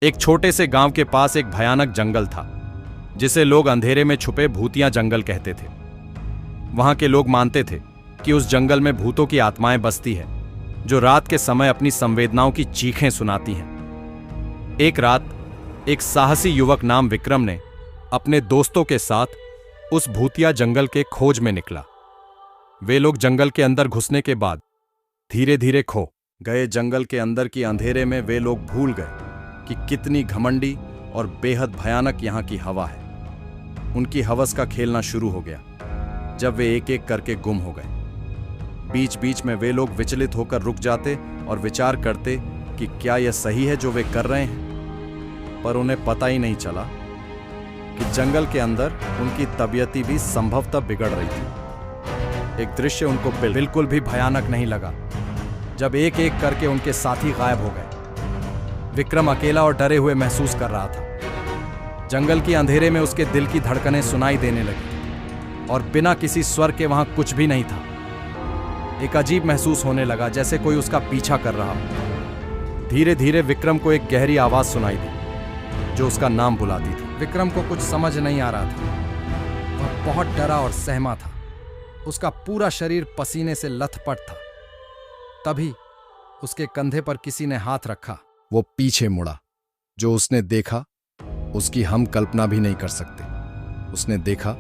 एक छोटे से गांव के पास एक भयानक जंगल था जिसे लोग अंधेरे में छुपे भूतिया जंगल कहते थे। वहां के लोग मानते थे कि उस जंगल में भूतों की आत्माएं बसती है जो रात के समय अपनी संवेदनाओं की चीखें सुनाती हैं। एक रात एक साहसी युवक नाम विक्रम ने अपने दोस्तों के साथ उस भूतिया जंगल के खोज में निकला। वे लोग जंगल के अंदर घुसने के बाद धीरे धीरे खो गए। जंगल के अंदर की अंधेरे में वे लोग भूल गए कि कितनी घमंडी और बेहद भयानक यहाँ की हवा है। उनकी हवस का खेलना शुरू हो गया जब वे एक एक करके गुम हो गए। बीच बीच में वे लोग विचलित होकर रुक जाते और विचार करते कि क्या यह सही है जो वे कर रहे हैं, पर उन्हें पता ही नहीं चला कि जंगल के अंदर उनकी तबीयत भी संभवतः बिगड़ रही थी। एक दृश्य उनको बिल्कुल भी भयानक नहीं लगा जब एक एक करके उनके साथी गायब हो गए। विक्रम अकेला और डरे हुए महसूस कर रहा था। जंगल की अंधेरे में उसके दिल की धड़कनें सुनाई देने लगी और बिना किसी स्वर के वहां कुछ भी नहीं था। एक अजीब महसूस होने लगा जैसे कोई उसका पीछा कर रहा हो। धीरे धीरे विक्रम को एक गहरी आवाज सुनाई दी जो उसका नाम बुलाती थी। विक्रम को कुछ समझ नहीं आ रहा था। वह बहुत डरा और सहमा था। उसका पूरा शरीर पसीने से लथपथ था। तभी उसके कंधे पर किसी ने हाथ रखा। वो पीछे मुड़ा। जो उसने देखा उसकी हम कल्पना भी नहीं कर सकते। उसने देखा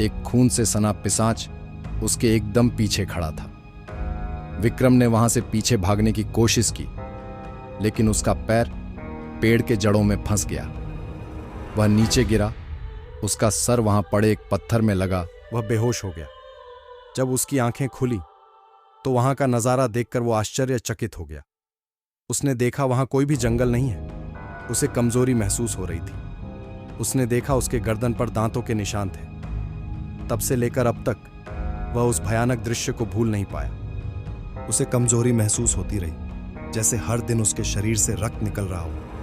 एक खून से सना पिशाच उसके एकदम पीछे खड़ा था। विक्रम ने वहां से पीछे भागने की कोशिश की, लेकिन उसका पैर पेड़ के जड़ों में फंस गया। वह नीचे गिरा। उसका सर वहां पड़े एक पत्थर में लगा। वह बेहोश हो गया। जब उसकी आंखें खुली तो वहां का नजारा देखकर वो आश्चर्यचकित हो गया। उसने देखा वहां कोई भी जंगल नहीं है। उसे कमजोरी महसूस हो रही थी। उसने देखा उसके गर्दन पर दांतों के निशान थे। तब से लेकर अब तक वह उस भयानक दृश्य को भूल नहीं पाया। उसे कमजोरी महसूस होती रही, जैसे हर दिन उसके शरीर से रक्त निकल रहा हो।